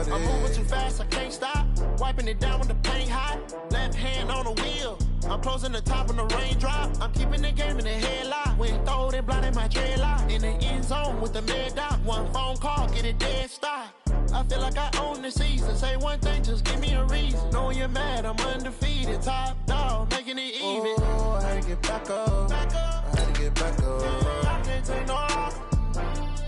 about it. I'm moving too fast, I can't stop. Wiping it down when the paint hot. Left hand on the wheel. I'm closing the top when the raindrop. I'm keeping the game in the headlock. When throw it blind in my dreadlock. In the end zone with the mid dot. One phone call, get it dead stop. I feel like I own the season. Say one thing, just give me a reason. Knowing you're mad, I'm undefeated. Top dog, making it even. Oh, I had to get back up. I had to get back up. I can't take no off.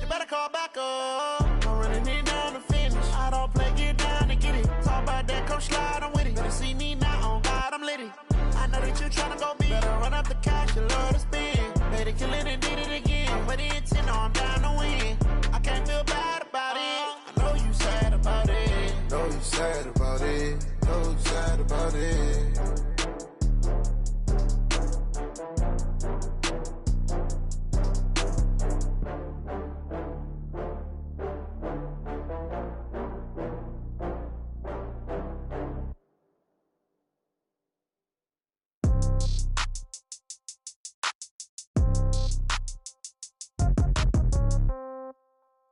You better call back up. I'm running it down to finish. I don't play, get down to get it. Talk about that, come slide, I'm with it. Better see me now, on God, I'm litty. I know that you tryna go big. Better run up the cash, you love to spend. Made it, kill it, and did it again. But the intent, no, I'm down to win. I can't feel bad about it. I know you sad about it. Know you sad about it. Know you sad about it.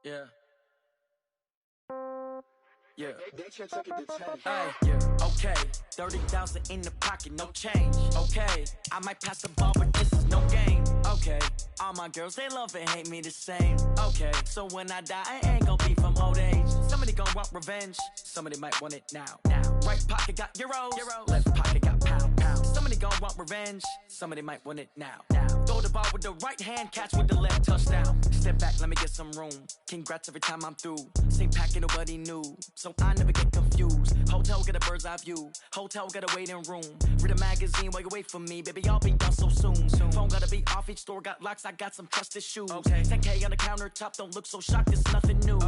Yeah. Yeah. Hey, yeah. Okay. 30,000 in the pocket, no change. Okay. I might pass the ball, but this is no game. Okay. All my girls, they love and hate me the same. Okay. So when I die, I ain't gon' be from old age. Somebody gon' want revenge. Somebody might want it now. Right pocket got euros. Left pocket got pound. Somebody gon' want revenge. Somebody might want it now. Throw the ball with the right hand, catch with the left, touchdown. Step back, let me get some room. Congrats every time I'm through. Same packet, nobody knew. So I never get confused. Hotel get a bird's eye view. Hotel got a waiting room. Read a magazine while you wait for me. Baby, I'll be done so soon. Phone gotta be off, each store got locks. I got some trusted shoes. 10K on the countertop, don't look so shocked, it's nothing new.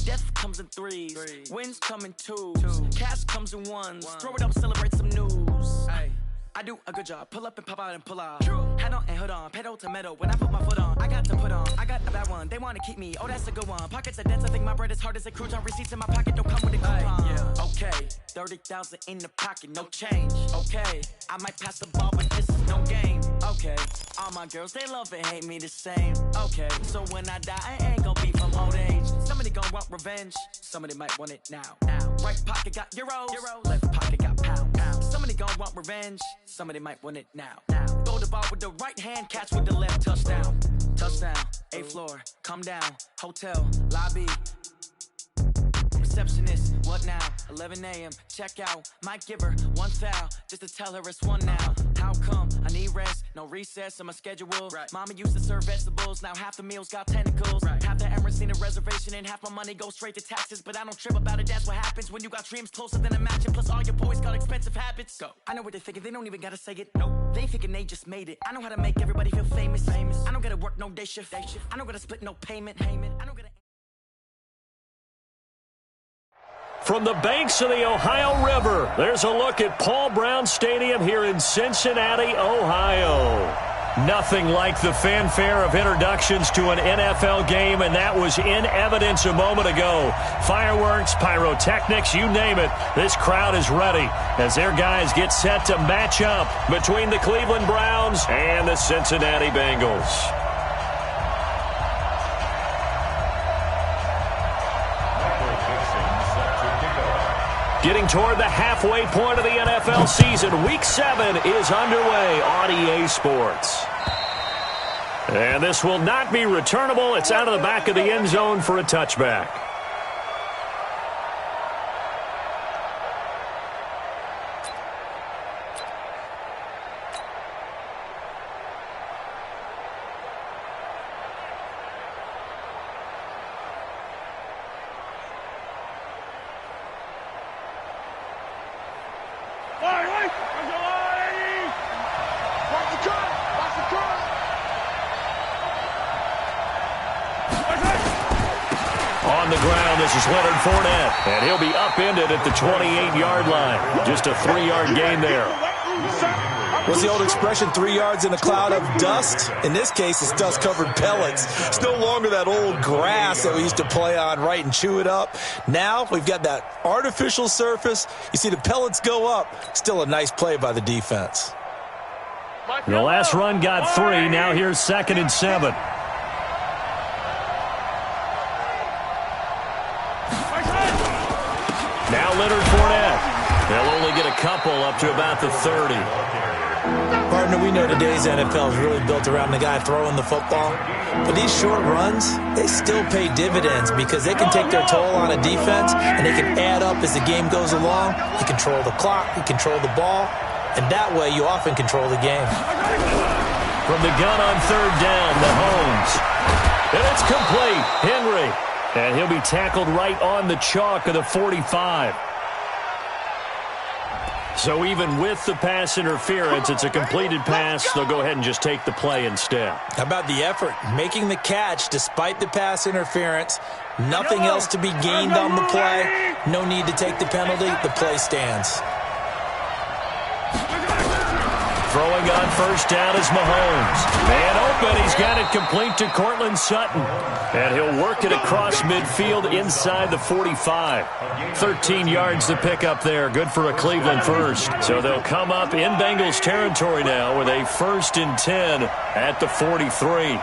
Death comes in threes. Wins come in twos. Cash comes in ones. Throw it up, celebrate some news. I do a good job. Pull up and pop out and pull out. Head on and hood on. Pedal to metal. When I put my foot on, I got to put on. I got a bad one. They want to keep me. Oh, that's a good one. Pockets are dense. I think my bread is hard as a crouton. Receipts in my pocket don't come with a coupon. Yeah. Okay. 30,000 in the pocket. No change. Okay. I might pass the ball, but this is no game. Okay. All my girls, they love and hate me the same. Okay. So when I die, I ain't gonna be from old age. Somebody gon' want revenge. Somebody might want it now. Right pocket got euros. Left pocket got pound. Somebody gon' want revenge. Somebody might want it now. Throw the ball with the right hand, catch with the left, touchdown. Touchdown, 8th floor, come down. Hotel, lobby. Receptionist, what now? 11 a.m., check out. Might give her one foul, just to tell her it's one now. How come? I need rest, no recess on my schedule. Mama used to serve vegetables, now half the meals got tentacles. Half the errands need a reservation and half my money goes straight to taxes. But I don't trip about it, that's what happens when you got dreams closer than a match. Plus all your boys got expensive habits. Go. I know what they're thinking, they don't even gotta say it. Nope. They thinking they just made it. I know how to make everybody feel famous. I don't gotta work no day shift. I don't gotta split no payment. I don't gotta... From the banks of the Ohio River, there's a look at Paul Brown Stadium here in Cincinnati, Ohio. Nothing like the fanfare of introductions to an NFL game, and that was in evidence a moment ago. Fireworks, pyrotechnics, you name it. This crowd is ready as their guys get set to match up between the Cleveland Browns and the Cincinnati Bengals. Getting toward the halfway point of the NFL season, Week 7 is underway on EA Sports. And this will not be returnable. It's out of the back of the end zone for a touchback. This is Leonard Fournette, and he'll be upended at the 28-yard line. Just a 3-yard gain there. What's the old expression, 3 yards in a cloud of dust? In this case, it's dust-covered pellets. It's no longer that old grass that we used to play on, right, and chew it up. Now we've got that artificial surface. You see the pellets go up. Still a nice play by the defense. The last run got 3. Now here's 2nd and 7. Leonard Fournette. They'll only get a couple up to about the 30. Partner, we know today's NFL is really built around the guy throwing the football. But these short runs, they still pay dividends because they can take their toll on a defense, and they can add up as the game goes along. You control the clock, you control the ball, and that way you often control the game. From the gun on third down, Mahomes. And it's complete. Henry. And he'll be tackled right on the chalk of the 45. So even with the pass interference, it's a completed pass. They'll go ahead and just take the play instead. How about the effort? Making the catch despite the pass interference. Nothing else to be gained on the play. No need to take the penalty. The play stands. Throwing on first down is Mahomes. Man open. He's got it complete to Cortland Sutton. And he'll work it across midfield inside the 45. 13 yards to pick up there. Good for a Cleveland first. So they'll come up in Bengals territory now with a 1st and 10 at the 43.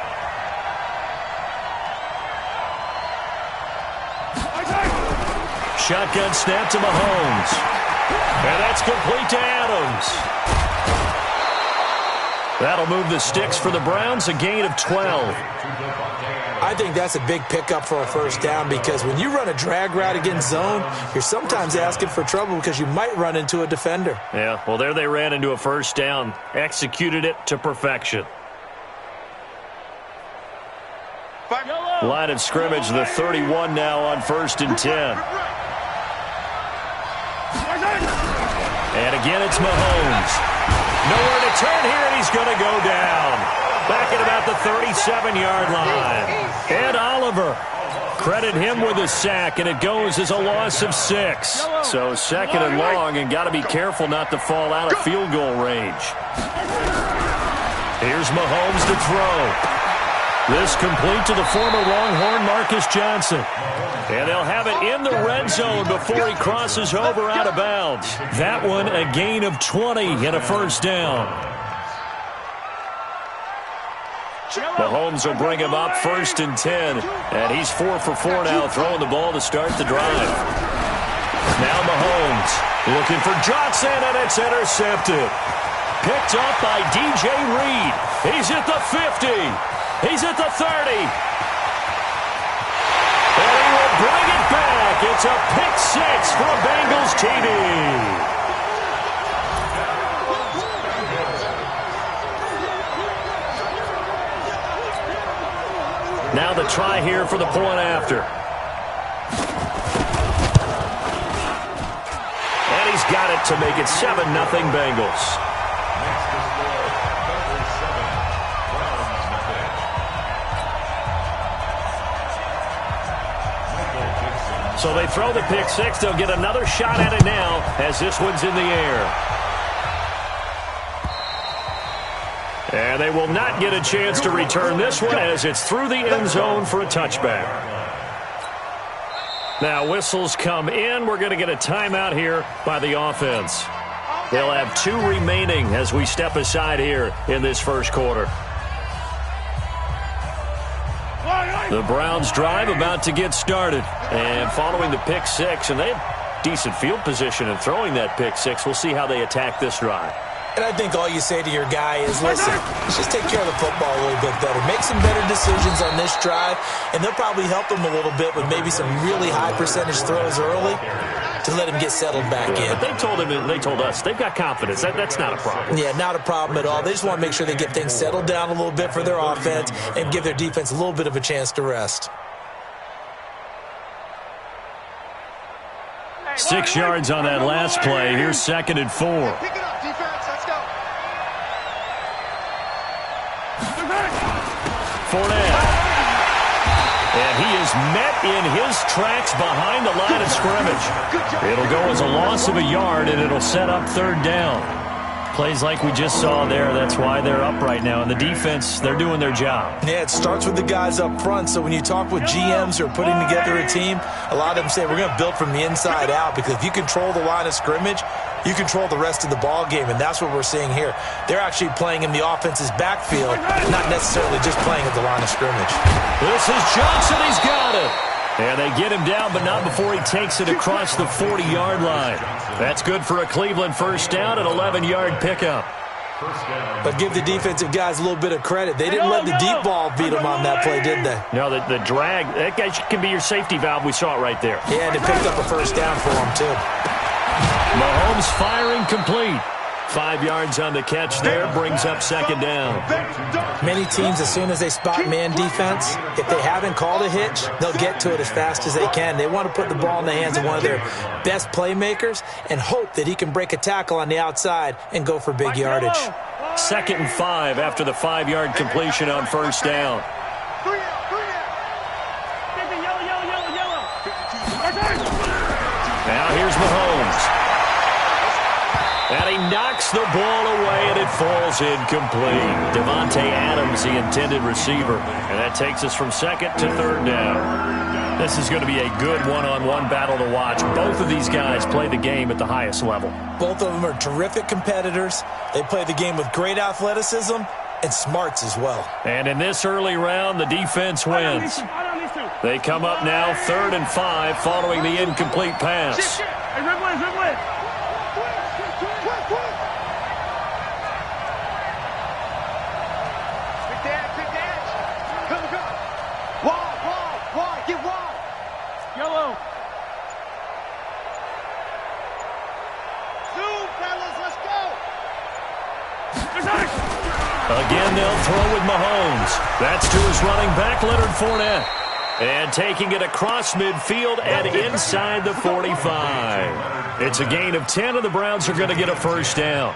Shotgun snap to Mahomes. And that's complete to Adams. That'll move the sticks for the Browns, a gain of 12. I think that's a big pickup for a first down because when you run a drag route against zone, you're sometimes asking for trouble because you might run into a defender. Yeah, well, there they ran into a first down, executed it to perfection. Line of scrimmage, the 31 now on 1st and 10. And again, it's Mahomes. Nowhere to turn here, and he's going to go down. Back at about the 37-yard line. And Oliver. Credit him with a sack, and it goes as a loss of 6. So 2nd and long, and got to be careful not to fall out of field goal range. Here's Mahomes to throw. This complete to the former Longhorn Marcus Johnson. And they'll have it in the red zone before he crosses over out of bounds. That one a gain of 20 and a first down. Mahomes will bring him up 1st and 10. And he's 4 for 4 now, throwing the ball to start the drive. Now Mahomes looking for Johnson, and it's intercepted. Picked up by DJ Reed. He's at the 50. He's at the 30. And he will bring it back. It's a pick 6 for a Bengals TD. Now the try here for the point after. And he's got it to make it 7-0 Bengals. So they throw the pick 6. They'll get another shot at it now as this one's in the air. And they will not get a chance to return this one as it's through the end zone for a touchback. Now whistles come in. We're going to get a timeout here by the offense. They'll have 2 remaining as we step aside here in this first quarter. The Browns drive about to get started. And following the pick 6, and they have decent field position in throwing that pick 6. We'll see how they attack this drive. And I think all you say to your guy is, listen, let's just take care of the football a little bit better. Make some better decisions on this drive, and they'll probably help him a little bit with maybe some really high percentage throws early to let him get settled back in. But they told us they've got confidence. That's not a problem. Yeah, not a problem at all. They just want to make sure they get things settled down a little bit for their offense and give their defense a little bit of a chance to rest. 6 yards on that last play. Here's 2nd and 4. Pick it up, defense. Let's go. Fournette. And he is met in his tracks behind the line of scrimmage. It'll go as a loss of a yard, and it'll set up 3rd down. Plays like we just saw there. That's why they're up right now. And the defense, they're doing their job. Yeah, it starts with the guys up front. So when you talk with GMs who are putting together a team, a lot of them say we're going to build from the inside out, because if you control the line of scrimmage, you control the rest of the ball game, and that's what we're seeing here. They're actually playing in the offense's backfield, not necessarily just playing at the line of scrimmage. This is Johnson. He's got it. And they get him down, but not before he takes it across the 40-yard line. That's good for a Cleveland first down, an 11-yard pickup. But give the defensive guys a little bit of credit. They didn't let the deep ball beat them on that play, did they? No, the drag, that guy can be your safety valve. We saw it right there. Yeah, and it picked up a first down for him, too. Mahomes firing complete. 5 yards on the catch there, brings up second down. Many teams, as soon as they spot man defense, if they haven't called a hitch, they'll get to it as fast as they can. They want to put the ball in the hands of one of their best playmakers and hope that he can break a tackle on the outside and go for big yardage. 2nd and 5 after the 5-yard completion on first down. Now here's Mahomes. And he knocks the ball away, and it falls incomplete. Devontae Adams, the intended receiver. And that takes us from 2nd to 3rd down. This is going to be a good one-on-one battle to watch. Both of these guys play the game at the highest level. Both of them are terrific competitors. They play the game with great athleticism and smarts as well. And in this early round, the defense wins. They come up now 3rd and 5 following the incomplete pass. Again, they'll throw with Mahomes. That's to his running back, Leonard Fournette. And taking it across midfield and inside the 45. It's a gain of 10, and the Browns are going to get a first down.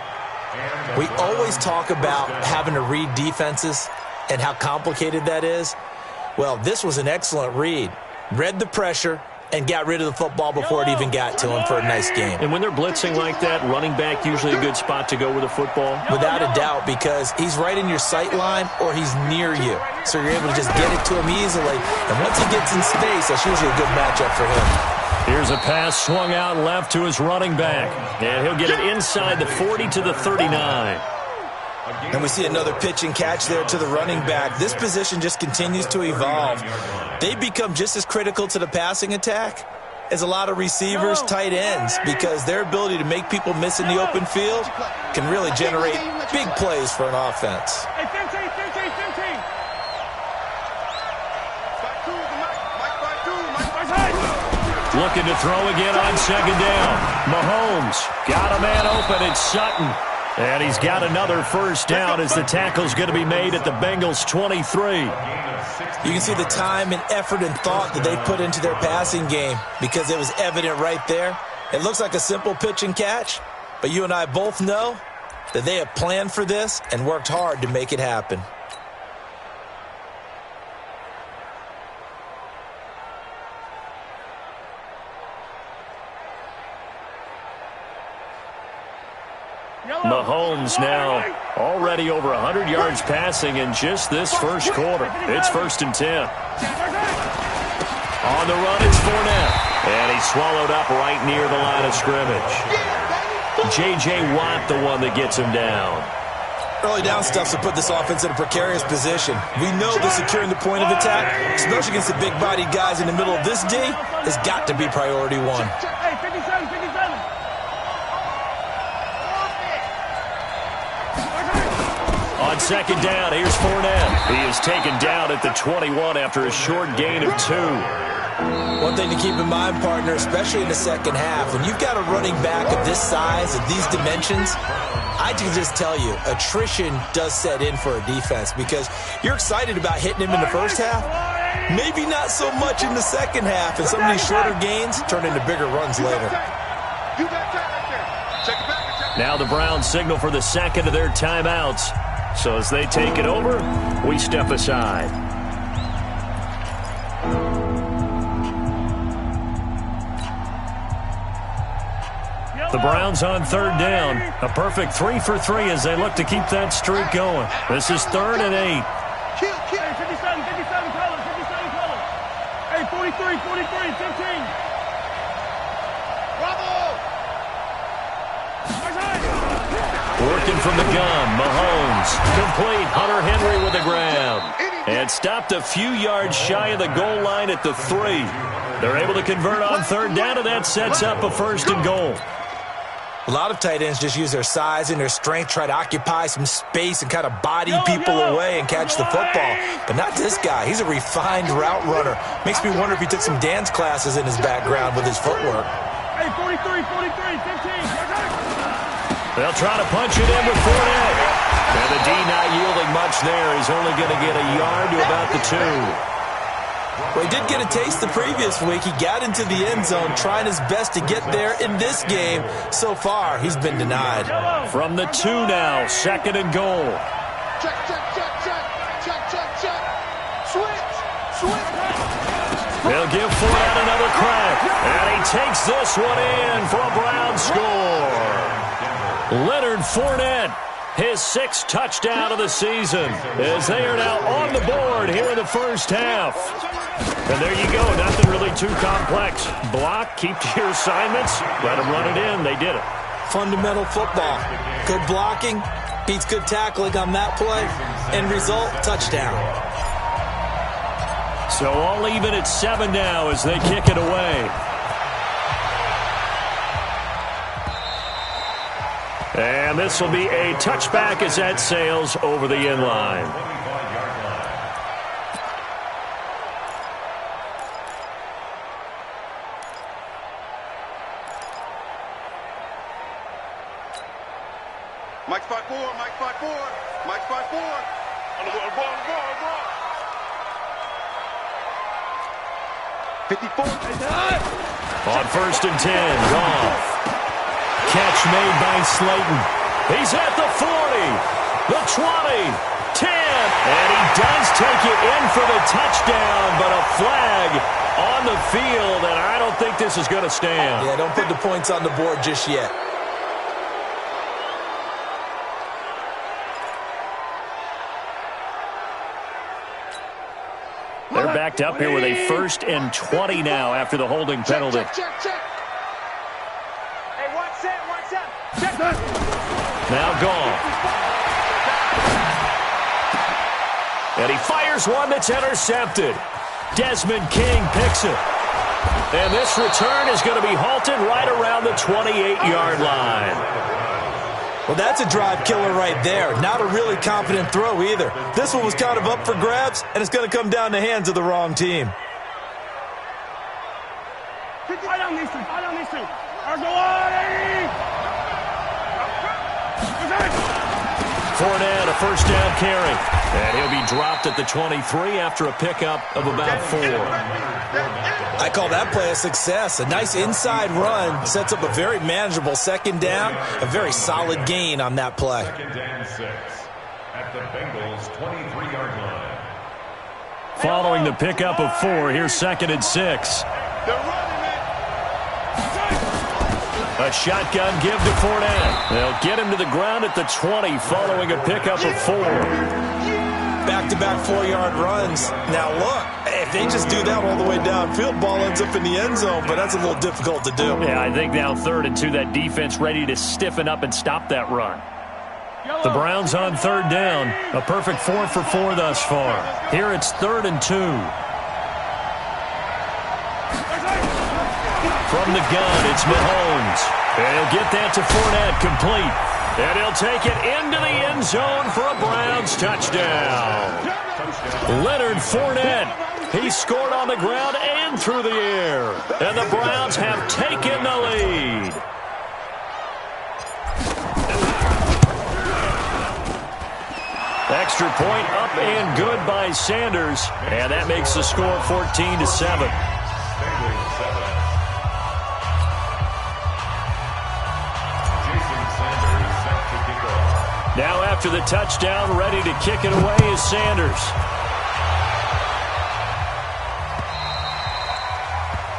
We always talk about having to read defenses and how complicated that is. Well, this was an excellent read. Read the pressure and got rid of the football before it even got to him for a nice game. And when they're blitzing like that, running back usually a good spot to go with the football? Without a doubt, because he's right in your sight line or he's near you. So you're able to just get it to him easily. And once he gets in space, that's usually a good matchup for him. Here's a pass swung out left to his running back. And he'll get it inside the 40 to the 39. And we see another pitch and catch there to the running back. This position just continues to evolve. They become just as critical to the passing attack as a lot of receivers, tight ends, because their ability to make people miss in the open field can really generate big plays for an offense. Looking to throw again on second down. Mahomes got a man open. It's Sutton. And he's got another first down as the tackle's going to be made at the Bengals' 23. You can see the time and effort and thought that they put into their passing game because it was evident right there. It looks like a simple pitch and catch, but you and I both know that they have planned for this and worked hard to make it happen. Mahomes now already over 100 yards passing in just this first quarter. It's 1st and 10. On the run, it's Fournette. And he's swallowed up right near the line of scrimmage. J.J. Watt, the one that gets him down. Early down stuff's to put this offense in a precarious position. We know that securing the point of attack, especially against the big-bodied guys in the middle of this D, has got to be priority one. On second down, here's Fournette. He is taken down at the 21 after a short gain of 2. One thing to keep in mind, partner, especially in the second half, when you've got a running back of this size, of these dimensions, I can just tell you, attrition does set in for a defense because you're excited about hitting him in the first half, maybe not so much in the second half, and some of these shorter gains turn into bigger runs later. Now the Browns signal for the second of their timeouts. So as they take it over, we step aside. The Browns on third down. A perfect 3 for 3 as they look to keep that streak going. This is 3rd and 8. Hey, 57, color. Hey, 43, 15. Bravo! Working from the gun, Mahomes. Complete. Hunter Henry with the grab. and stopped a few yards shy of the goal line at the 3. They're able to convert on third down, and that sets up a 1st and goal. A lot of tight ends just use their size and their strength, try to occupy some space and kind of body people away and catch the football. But not this guy. He's a refined route runner. Makes me wonder if he took some dance classes in his background with his footwork. Hey, 43, 15. They'll try to punch it in with Fournette. And the D not yielding much there. He's only going to get a yard to about the 2. Well, he did get a taste the previous week. He got into the end zone trying his best to get there in this game. So far, he's been denied. From the 2 now, 2nd and goal. Check. Switch. They'll give Fournette another crack. And he takes this one in for a Brown score. Leonard Fournette, his 6th touchdown of the season, as they are now on the board here in the first half. And there you go, nothing really too complex. Block, keep to your assignments, let them run it in. They did it. Fundamental football. Good blocking, beats good tackling on that play, end result, touchdown. So all even at 7 now as they kick it away. And this will be a touchback as that sails over the end line. Mike 5-4. On the ball. 54. On 1st and 10, Goff. Catch made by Slayton. He's at the 40, the 20, 10, and he does take it in for the touchdown, but a flag on the field, and I don't think this is going to stand. Yeah, don't put the points on the board just yet. They're backed up here with a 1st and 20 now after the holding penalty. Check. Hey, one set. Check. Now Goff. And he fires one that's intercepted. Desmond King picks it. And this return is going to be halted right around the 28-yard line. Well, that's a drive killer right there. Not a really confident throw either. This one was kind of up for grabs, and it's going to come down the hands of the wrong team. Right on these two. Fournette, a 1st down carry. And he'll be dropped at the 23 after a pickup of about 4. I call that play a success. A nice inside run sets up a very manageable 2nd down. A very solid gain on that play. 2nd and 6 at the Bengals' 23-yard line. Following the pickup of 4, here's 2nd and 6. A shotgun give to Fournette. They'll get him to the ground at the 20 following a pickup of 4. Back-to-back 4-yard runs. Now look, if they just do that all the way downfield, ball ends up in the end zone, but that's a little difficult to do. Yeah, I think now 3rd and 2, that defense ready to stiffen up and stop that run. The Browns on 3rd down. A perfect 4 for 4 thus far. Here it's 3rd and 2. From the gun, it's Mahomes. And he'll get that to Fournette, complete. And he'll take it into the end zone for a Browns touchdown. Leonard Fournette. He scored on the ground and through the air. And the Browns have taken the lead. Extra point up and good by Sanders. And that makes the score 14-7. Now after the touchdown, ready to kick it away is Sanders.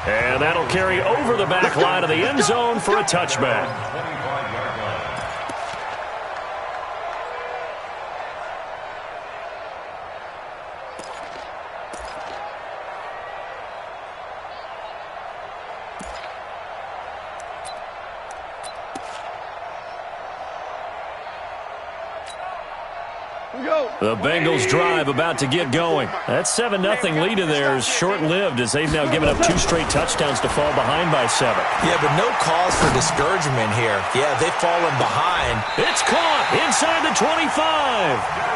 And that'll carry over the back line of the end zone for a touchback. The Bengals drive about to get going. That 7-0 lead of theirs short-lived as they've now given up 2 straight touchdowns to fall behind by 7. Yeah, but no cause for discouragement here. Yeah, they've fallen behind. It's caught inside the 25.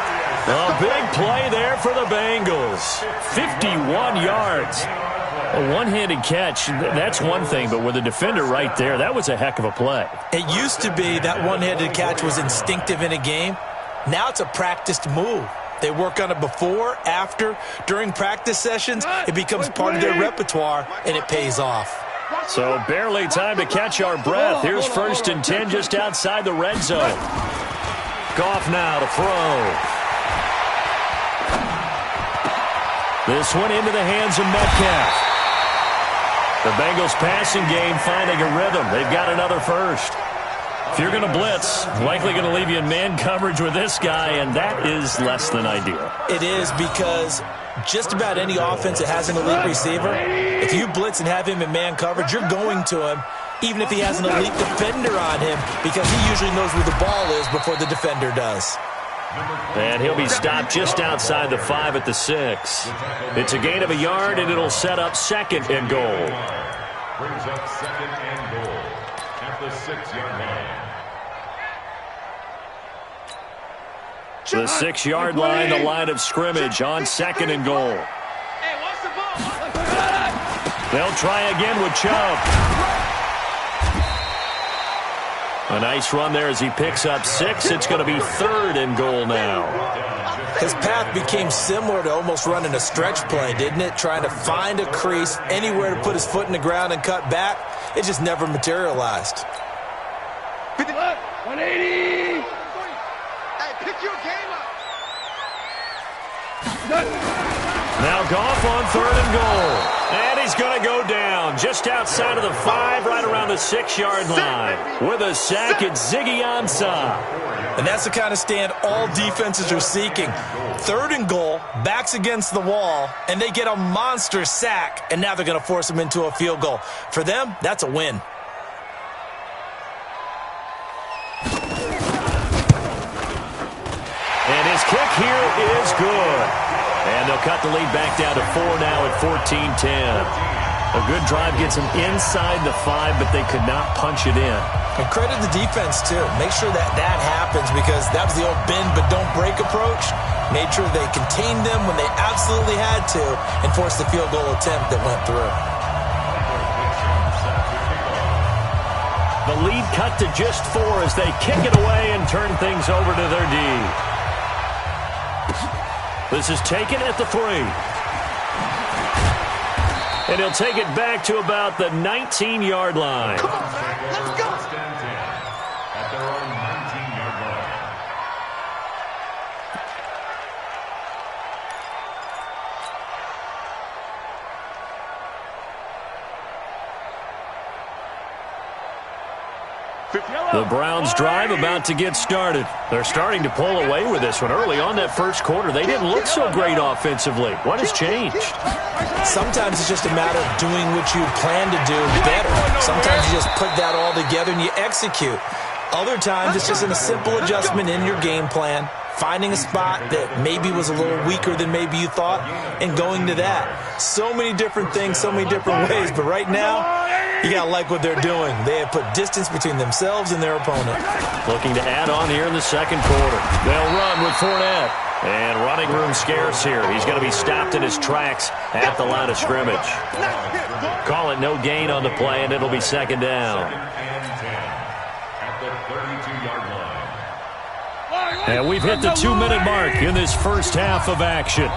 A big play there for the Bengals. 51 yards. A one-handed catch, that's one thing, but with a defender right there, that was a heck of a play. It used to be that one-handed catch was instinctive in a game. Now it's a practiced move. They work on it before, after, during practice sessions. It becomes part of their repertoire, and it pays off. So barely time to catch our breath. Here's 1st and 10 just outside the red zone. Goff now to throw. This one into the hands of Metcalf. The Bengals passing game finding a rhythm. They've got another first. If you're going to blitz, likely going to leave you in man coverage with this guy, and that is less than ideal. It is, because just about any offense that has an elite receiver, if you blitz and have him in man coverage, you're going to him, even if he has an elite defender on him, because he usually knows where the ball is before the defender does. And he'll be stopped just outside the 5 at the 6. It's a gain of a yard, and it'll set up 2nd and goal. Brings up 2nd and goal at the 6-yard line. The 6-yard line, the line of scrimmage on 2nd and goal. They'll try again with Chubb. A nice run there as he picks up 6. It's going to be 3rd and goal now. His path became similar to almost running a stretch play, didn't it? Trying to find a crease, anywhere to put his foot in the ground and cut back. It just never materialized. 180. Hey, pick your game up. Now Goff on 3rd and goal. And he's going to go down just outside of the 5, right around the 6-yard line. With a sack, it's Ziggy Ansah. And that's the kind of stand all defenses are seeking. 3rd and goal, backs against the wall, and they get a monster sack, and now they're going to force him into a field goal. For them, that's a win. And his kick here is good. And they'll cut the lead back down to 4 now at 14-10. A good drive gets them inside the 5, but they could not punch it in. And credit the defense, too. Make sure that happens, because that was the old bend but don't break approach. Made sure they contained them when they absolutely had to and forced the field goal attempt that went through. The lead cut to just 4 as they kick it away and turn things over to their D. This is taken at the 3. And he'll take it back to about the 19-yard line. Come on, man. Let's go. At their own 19-yard line. The Browns drive about to get started. They're starting to pull away with this one. Early on that first quarter, they didn't look so great offensively. What has changed? Sometimes it's just a matter of doing what you plan to do better. Sometimes you just put that all together and you execute. Other times it's just a simple adjustment in your game plan, finding a spot that maybe was a little weaker than maybe you thought, and going to that. So many different things, so many different ways, but right now, you got to like what they're doing. They have put distance between themselves and their opponent. Looking to add on here in the second quarter. They'll run with Fournette. And running room scarce here. He's going to be stopped in his tracks at the line of scrimmage. Call it no gain on the play, and it'll be 2nd down. 2nd and 10 at the 32-yard line. And we've hit the 2-minute mark in this first half of action.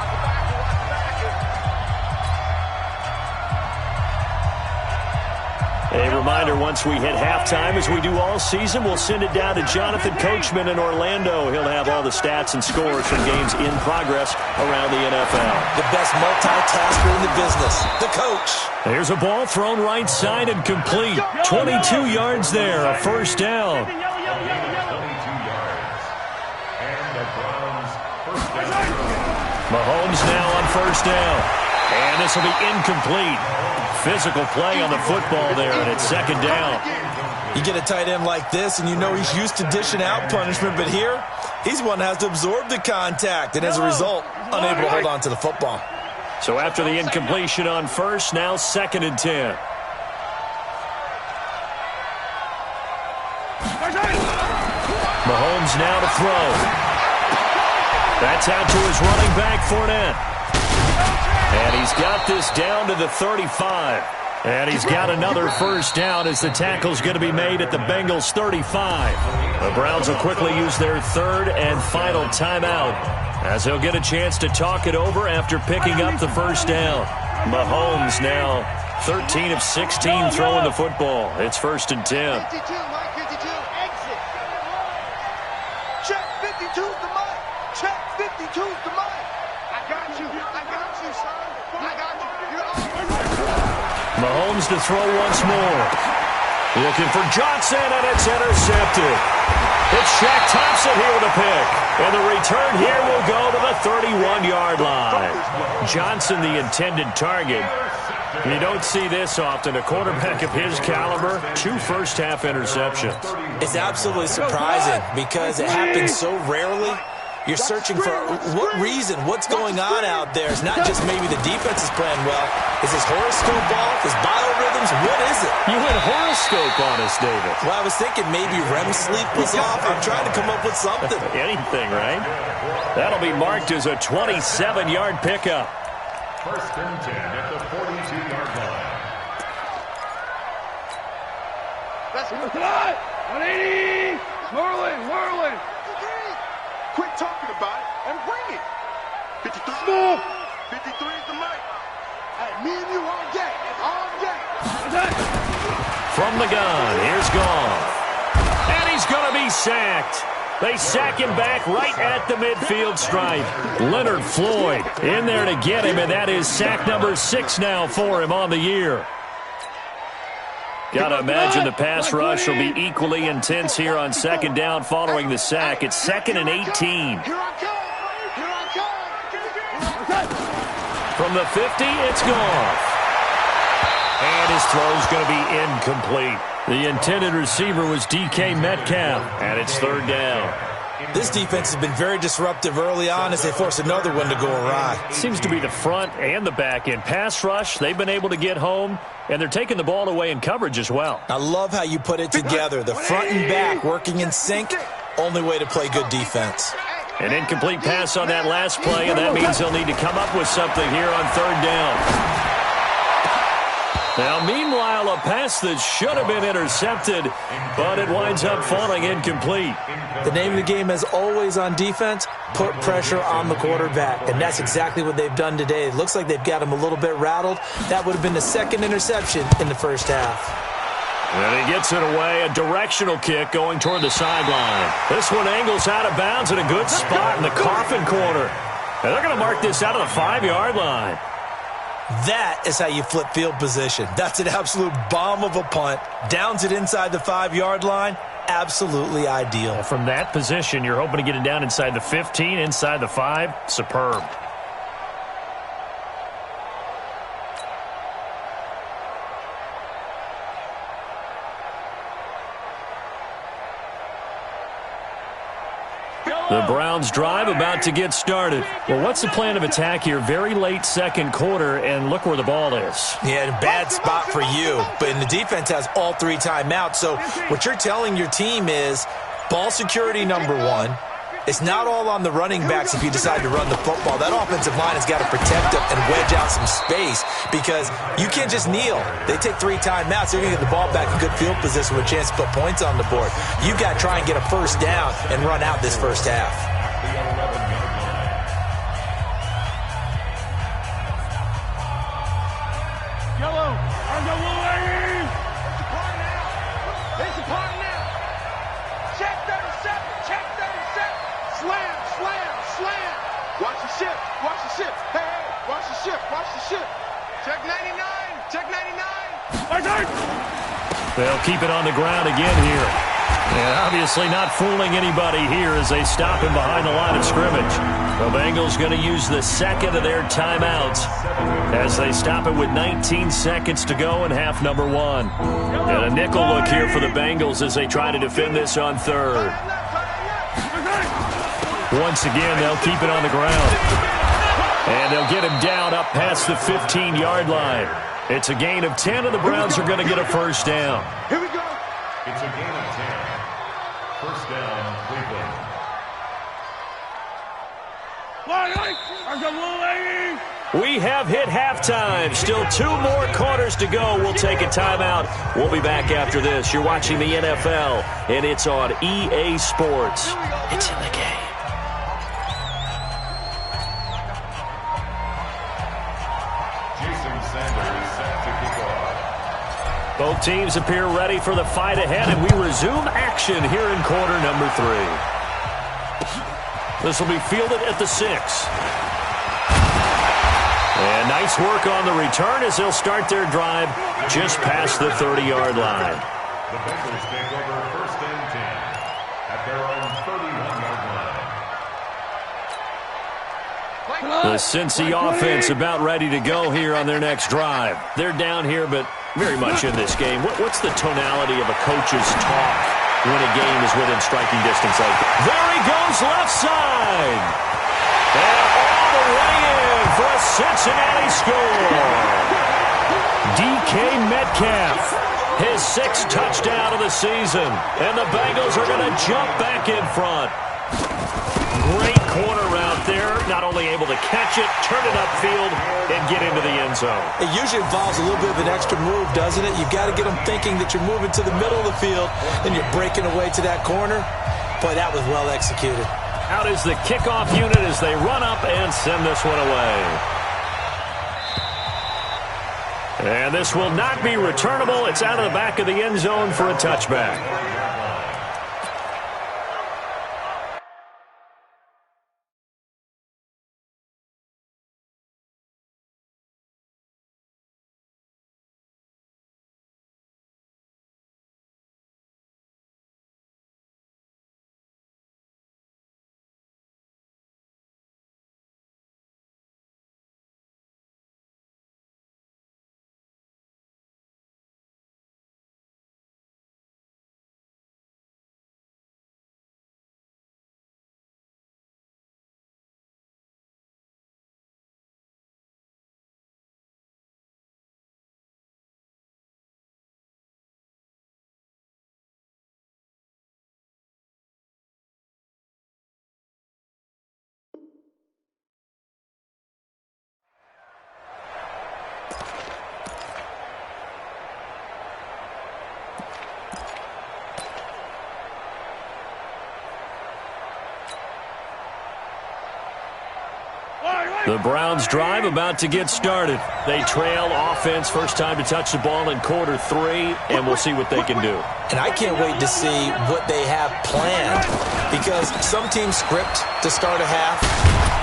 A reminder, once we hit halftime, as we do all season, we'll send it down to Jonathan Coachman in Orlando. He'll have all the stats and scores from games in progress around the NFL. The best multitasker in the business, the coach. There's a ball thrown right side and complete. 22 yards there, a first down. 22 yards. And the Browns first down. Mahomes now on first down. And this will be incomplete. Physical play on the football there, and it's 2nd down. You get a tight end like this, and you know he's used to dishing out punishment, but here, he's one that has to absorb the contact, and as a result, unable to hold on to the football. So after the incompletion on first, now 2nd and 10. Mahomes now to throw. That's out to his running back, Fournette. And he's got this down to the 35. And he's got another first down as the tackle's going to be made at the Bengals' 35. The Browns will quickly use their 3rd and final timeout as they'll get a chance to talk it over after picking up the first down. Mahomes now 13 of 16 throwing the football. It's 1st and 10. 52, Mike, 52, exit. Check 52's the mic. Check 52's the mic. I got you, son. I got you. You're on. Mahomes to throw once more. Looking for Johnson, and it's intercepted. It's Shaq Thompson here with a pick. And the return here will go to the 31-yard line. Johnson, the intended target. You don't see this often. A quarterback of his caliber, 2 first-half interceptions. It's absolutely surprising because it happens so rarely. You're searching for what reason, what's going on out there. It's not just maybe the defense is playing well. Is his horoscope off? His biorhythms? What is it? You went horoscope on us, David. Well, I was thinking maybe REM sleep was off. I'm trying to come up with something. Anything, right? That'll be marked as a 27-yard pickup. 1st and 10 at the 42-yard line. Let's go. 180. Whirling. Quit talking about it and bring it. 53. 53 is the mic. Hey, me and you all day. All day. From the gun, here's Goff. And he's going to be sacked. They sack him back right at the midfield stripe. Leonard Floyd in there to get him, and that is sack number 6 now for him on the year. Got to imagine the pass rush will be equally intense here on 2nd down following the sack. It's 2nd and 18. Here I come. From the 50, it's Goff. And his throw's going to be incomplete. The intended receiver was DK Metcalf, and it's 3rd down. This defense has been very disruptive early on as they force another one to go awry. Seems to be the front and the back end. Pass rush, they've been able to get home, and they're taking the ball away in coverage as well. I love how you put it together. The front and back working in sync, only way to play good defense. An incomplete pass on that last play, and that means they'll need to come up with something here on 3rd down. Now, meanwhile, a pass that should have been intercepted, but it winds up falling incomplete. The name of the game, as always on defense, put pressure on the quarterback, and that's exactly what they've done today. It looks like they've got him a little bit rattled. That would have been the 2nd interception in the first half. And he gets it away, a directional kick going toward the sideline. This one angles out of bounds in a good spot in the coffin corner. And they're going to mark this out of the 5-yard line. That is how you flip field position. That's an absolute bomb of a punt. Downs it inside the 5-yard line. Absolutely ideal. From that position, you're hoping to get it down inside the 15, inside the 5. Superb. The Browns drive about to get started. Well, what's the plan of attack here? Very late 2nd quarter, and look where the ball is. Yeah, bad spot for you. But the defense has all 3 timeouts. So what you're telling your team is ball security number 1. It's not all on the running backs if you decide to run the football. That offensive line has got to protect them and wedge out some space because you can't just kneel. They take 3 timeouts. They're going to get the ball back in good field position with a chance to put points on the board. You've got to try and get a first down and run out this first half. Yellow. I'm the Wolverine. It's a part now. Check 37. Check 37. Slam. Watch the ship. Hey, watch the ship. Check 99. Check 99. They'll keep it on the ground again here. And obviously not fooling anybody here as they stop him behind the line of scrimmage. The Bengals going to use the second of their timeouts as they stop it with 19 seconds to go in half number 1. And a nickel look here for the Bengals as they try to defend this on third. Once again, they'll keep it on the ground. And they'll get him down up past the 15-yard line. It's a gain of 10, and the Browns are going to get a first down. Here we go. It's a gain of 10. First down, Cleveland. We have hit halftime. Still 2 more quarters to go. We'll take a timeout. We'll be back after this. You're watching the NFL, and it's on EA Sports. It's in the game. Jason Sanders set to kick off. Both teams appear ready for the fight ahead, and we resume action here in quarter number 3. This will be fielded at the 6. And nice work on the return as they'll start their drive just past the 30-yard line. The Bengals take over first and 10 at their own 31-yard line. The Cincy offense about ready to go here on their next drive. They're down here, but very much in this game. What's the tonality of a coach's talk when a game is within striking distance like that? There he goes, left side. And all the way in for a Cincinnati score. DK Metcalf, his 6th touchdown of the season. And the Bengals are going to jump back in front. Great corner route there. Not only able to catch it, turn it upfield, and get into the end zone. It usually involves a little bit of an extra move, doesn't it? You've got to get them thinking that you're moving to the middle of the field and you're breaking away to that corner. Boy, that was well executed. Out is the kickoff unit as they run up and send this one away. And this will not be returnable. It's out of the back of the end zone for a touchback. The Browns drive about to get started. They trail offense first time to touch the ball in quarter 3, and we'll see what they can do. And I can't wait to see what they have planned, because some teams script to start a half.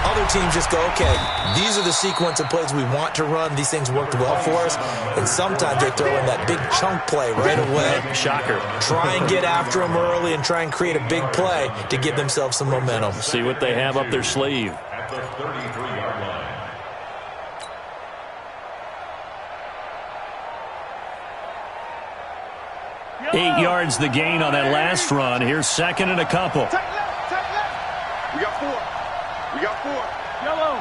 Other teams just go, okay, these are the sequence of plays we want to run. These things worked well for us. And sometimes they throw in that big chunk play right away. Shocker. Try and get after them early and try and create a big play to give themselves some momentum. See what they have up their sleeve. At the 33-yard line. 8 yards the gain on that last run. Here's second and a couple. Take left, take left. We got 4. We got 4. Yellow.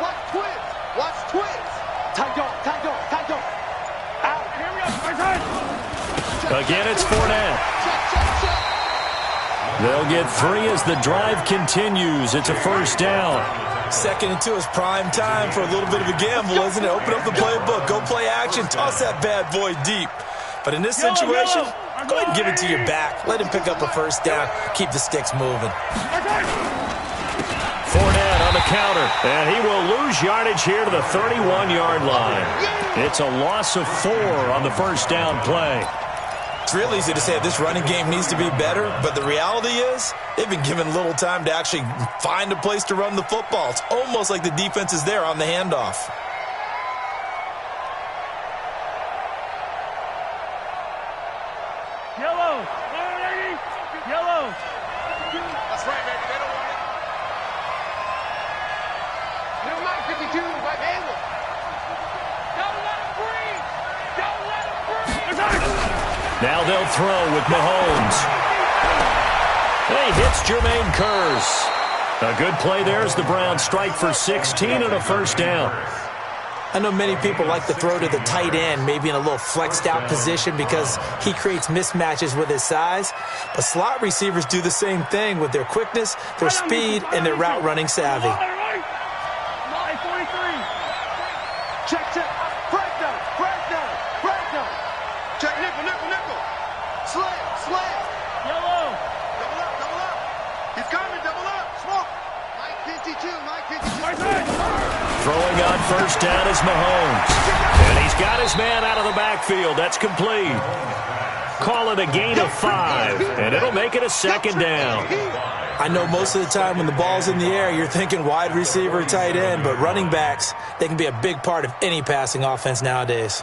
Watch twins. Watch twins. Tight dog, tight dog, tight dog. Out. Here we go. Again, it's Fournette. They'll get 3 as the drive continues. It's a first down. 2nd and 2 is prime time for a little bit of a gamble, isn't it? Open up the playbook. Go play action. Toss that bad boy deep. But in this situation, go ahead and give it to your back. Let him pick up a first down. Keep the sticks moving. Fournette on the counter, and he will lose yardage here to the 31-yard line. It's a loss of 4 on the first down play. It's real easy to say this running game needs to be better, but the reality is they've been given little time to actually find a place to run the football. It's almost like the defense is there on the handoff. Now they'll throw with Mahomes. He hits Jermaine Kearse. A good play there as the Browns strike for 16 and a first down. I know many people like to throw to the tight end, maybe in a little flexed out position because he creates mismatches with his size. But slot receivers do the same thing with their quickness, their speed, and their route running savvy. Check. Breakdown. Check nickel. Slam. Yellow. Double up. He's coming, double up. Smoke. Mike 52. Throwing on first down is Mahomes. And he's got his man out of the backfield. That's complete. Call it a gain of 5, and it'll make it a second down. I know most of the time when the ball's in the air, you're thinking wide receiver, tight end, but running backs, they can be a big part of any passing offense nowadays.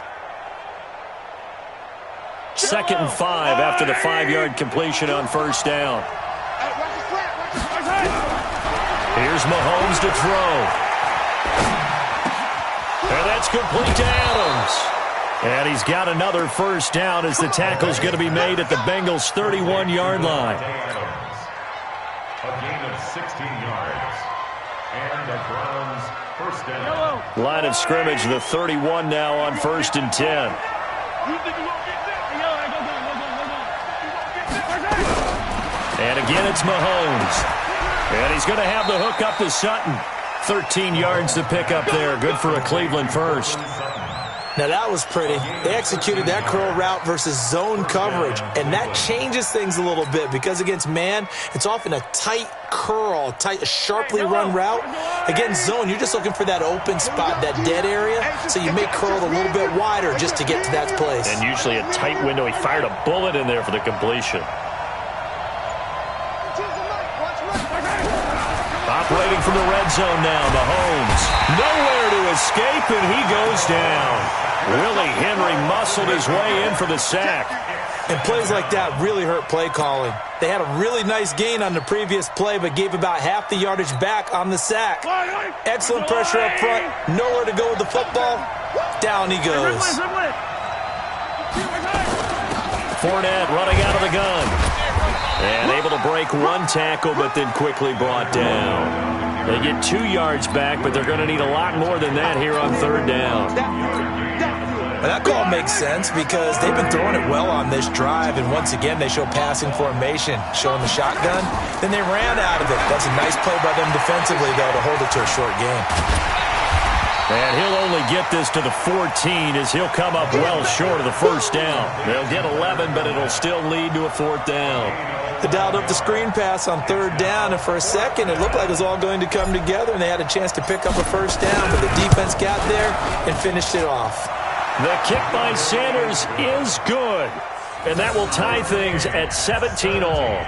2nd and 5 after the 5-yard completion on first down. Here's Mahomes to throw. And that's complete to Adams. And he's got another first down as the tackle's going to be made at the Bengals' 31-yard line. A gain of 16 yards. And the Browns first down. Line of scrimmage, the 31 now on 1st and 10. And again, it's Mahomes. And he's going to have the hook up to Sutton. 13 yards to pick up there. Good for a Cleveland first. Now that was pretty. They executed that curl route versus zone coverage, and that changes things a little bit because against man, it's often a tight curl, sharply run route. Against zone, you're just looking for that open spot, that dead area, so you may curl a little bit wider just to get to that place. And usually a tight window. He fired a bullet in there for the completion. Operating from the red zone now, Mahomes. Nowhere to escape, and he goes down. Willie Henry muscled his way in for the sack. And plays like that really hurt play calling. They had a really nice gain on the previous play, but gave about half the yardage back on the sack. Excellent pressure up front. Nowhere to go with the football. Down he goes. Fournette running out of the gun. And able to break one tackle, but then quickly brought down. They get 2 yards back, but they're going to need a lot more than that here on 3rd down. Well, that call makes sense because they've been throwing it well on this drive, and once again they show passing formation, showing the shotgun. Then they ran out of it. That's a nice play by them defensively, though, to hold it to a short game. And he'll only get this to the 14 as he'll come up well short of the first down. They'll get 11, but it'll still lead to a 4th down. They dialed up the screen pass on 3rd down, and for a second it looked like it was all going to come together, and they had a chance to pick up a first down, but the defense got there and finished it off. The kick by Sanders is good, and that will tie things at 17 all.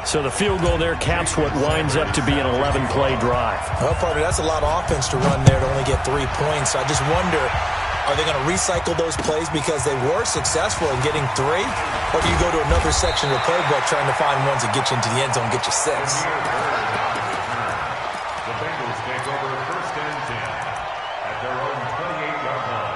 So the field goal there caps what winds up to be an 11-play drive. Well, partner, that's a lot of offense to run there to only get 3 points. So I just wonder, are they going to recycle those plays because they were successful in getting 3? Or do you go to another section of the playbook trying to find ones that get you into the end zone and get you 6? The Bengals take over 1st and 10 at their own 28-yard line.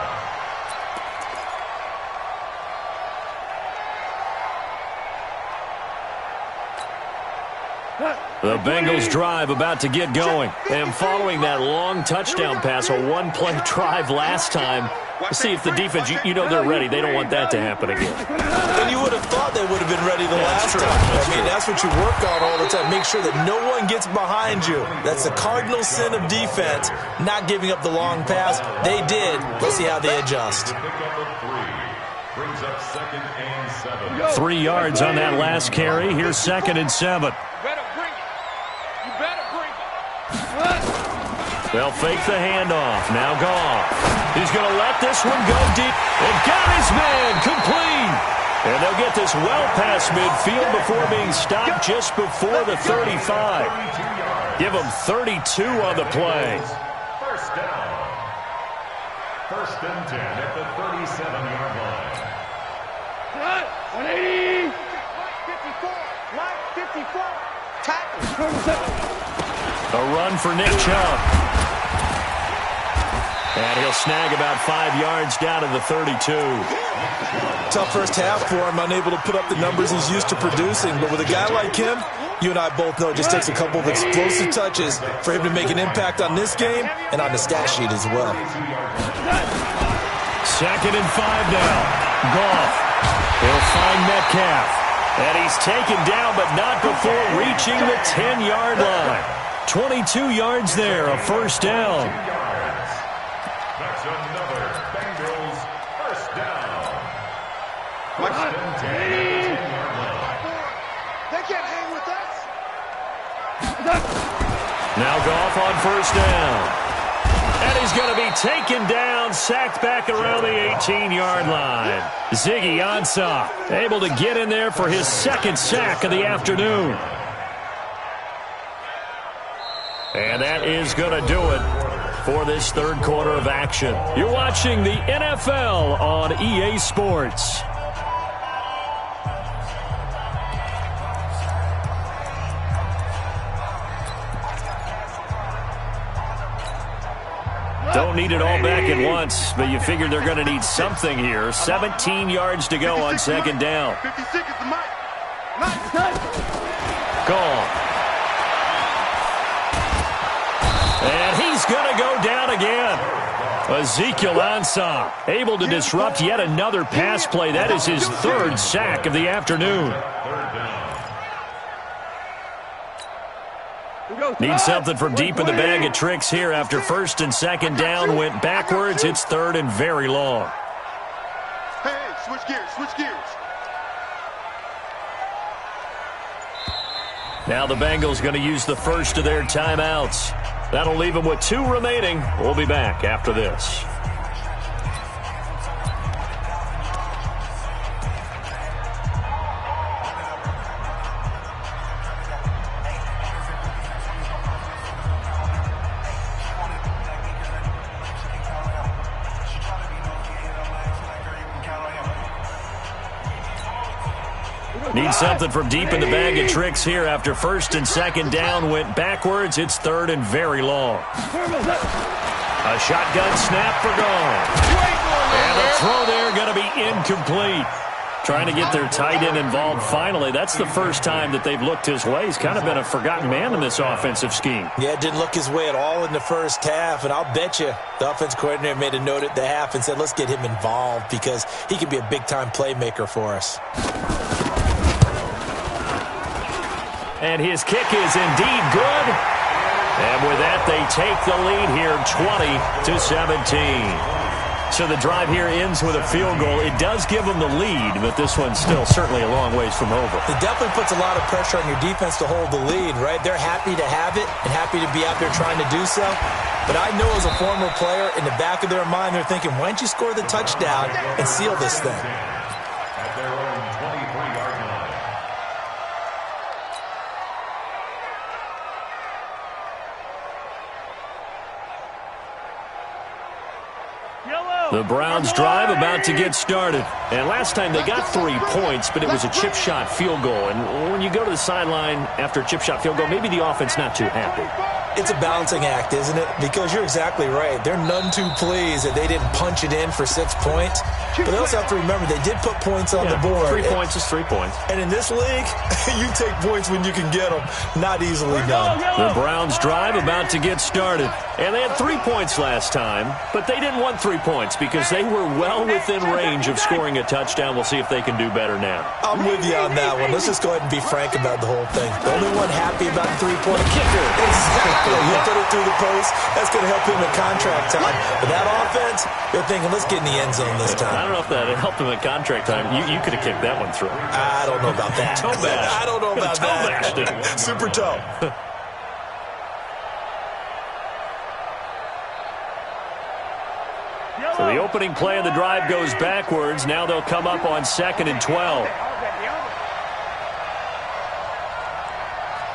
The Bengals drive about to get going. And following that long touchdown pass, a 1-play drive last time, let's see if the defense, you know they're ready. They don't want that to happen again. And you would have thought they would have been ready the last time. I mean, that's what you work on all the time. Make sure that no one gets behind you. That's the cardinal sin of defense, not giving up the long pass. They did. Let's see how they adjust. Brings up 2nd and 7. 3 yards on that last carry. Here's 2nd and 7. They'll fake the handoff. Now Goff. He's going to let this one go deep. And got his man complete. And they'll get this well past midfield before being stopped just before the 35. Give them 32 on the play. First down. 1st and 10 at the 37-yard line. 180. 54. Tackle. A run for Nick Chubb. And he'll snag about 5 yards down to the 32. Tough first half for him, unable to put up the numbers he's used to producing. But with a guy like him, you and I both know it just takes a couple of explosive touches for him to make an impact on this game and on the stat sheet as well. 2nd and 5 now. Goff. He'll find Metcalf. And he's taken down, but not before reaching the 10-yard line. 22 yards there, a first down. That's another Bengals first down. First and 10 at the 10-yard line. They can't hang with us. Now Goff on first down. And he's going to be taken down, sacked back around the 18-yard line. Ziggy Ansah able to get in there for his 2nd sack of the afternoon. And that is going to do it for this 3rd quarter of action. You're watching the NFL on EA Sports. Don't need it all back at once, but you figure they're going to need something here. 17 yards to go on 2nd down. 56 is the mic. Gone. And he's going to go down again. Ezekiel Ansah able to disrupt yet another pass play. That is his 3rd sack of the afternoon. Need something from deep in the bag of tricks here after 1st and 2nd down went backwards. It's 3rd and very long. Hey, switch gears, switch gears. Now the Bengals going to use the first of their timeouts. That'll leave them with 2 remaining. We'll be back after this. Need something from deep in the bag of tricks here after 1st and 2nd down went backwards. It's 3rd and very long. A shotgun snap for Gone. And the throw there going to be incomplete. Trying to get their tight end involved finally. That's the first time that they've looked his way. He's kind of been a forgotten man in this offensive scheme. Yeah, it didn't look his way at all in the first half, and I'll bet you the offense coordinator made a note at the half and said, let's get him involved because he could be a big-time playmaker for us. And his kick is indeed good. And with that, they take the lead here 20-17. So the drive here ends with a field goal. It does give them the lead, but this one's still certainly a long ways from over. It definitely puts a lot of pressure on your defense to hold the lead, right? They're happy to have it and happy to be out there trying to do so. But I know as a former player, in the back of their mind, they're thinking, why don't you score the touchdown and seal this thing? At their own 23-yard line. The Browns drive about to get started. And last time they got 3 points, but it was a chip shot field goal. And when you go to the sideline after a chip shot field goal, maybe the offense not too happy. It's a balancing act, isn't it? Because you're exactly right. They're none too pleased that they didn't punch it in for 6 points. But they also have to remember they did put points on the board. 3 points is 3 points. And in this league, you take points when you can get them. Not easily done. The Browns drive about to get started. And they had 3 points last time, but they didn't want 3 points because they were well within range of scoring a touchdown. We'll see if they can do better now. I'm with you on that one. Let's just go ahead and be frank about the whole thing. The only one happy about the 3-point kicker. Exactly. He put it through the post. That's going to help him in contract time. But that offense, they're thinking, let's get in the end zone this time. I don't know if that helped him at contract time. You could have kicked that one through. I don't know about that. Toe bash. I don't know about that. Super toe. So the opening play of the drive goes backwards. Now they'll come up on 2nd and 12.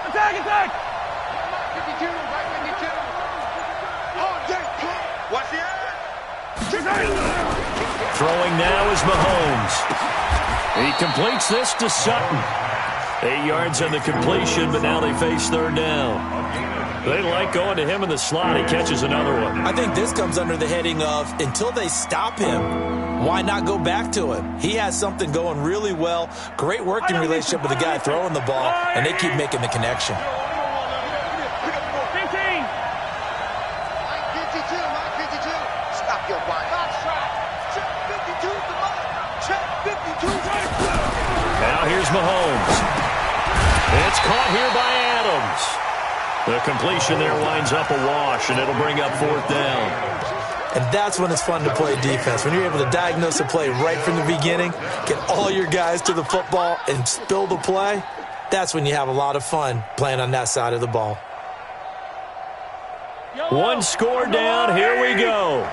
Attack, attack! 52, right 52. Oh, dang. Watch the edge. Throwing now is Mahomes. He completes this to Sutton. 8 yards on the completion, but now they face 3rd down. They like going to him in the slot. He catches another one. I think this comes under the heading of until they stop him, why not go back to him? He has something going really well. Great working relationship with the guy throwing the ball, and they keep making the connection. 15. Line 52, line 52. Stop your line. Check 52 's the line. Check 52 's the line. Now here's Mahomes. It's caught here by Adams. The completion there winds up a wash, and it'll bring up 4th down. And that's when it's fun to play defense. When you're able to diagnose a play right from the beginning, get all your guys to the football, and spill the play, that's when you have a lot of fun playing on that side of the ball. One score down. Here we go.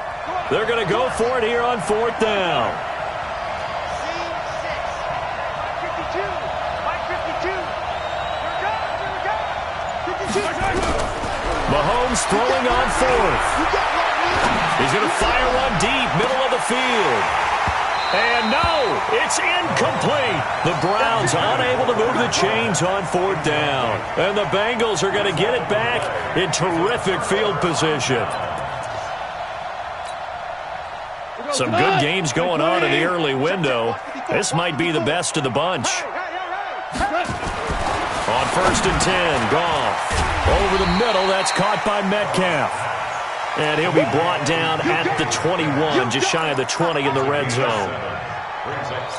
They're going to go for it here on 4th down. Scene 6. Line 52. Line 52. Here it comes. 52. Mahomes throwing on 4th. He's going to fire one deep, middle of the field. And no, it's incomplete. The Browns unable to move the chains on 4th down. And the Bengals are going to get it back in terrific field position. Some good games going on in the early window. This might be the best of the bunch. On 1st and 10, Goff. Over the middle, that's caught by Metcalf. And he'll be brought down at the 21, just shy of the 20 in the red zone.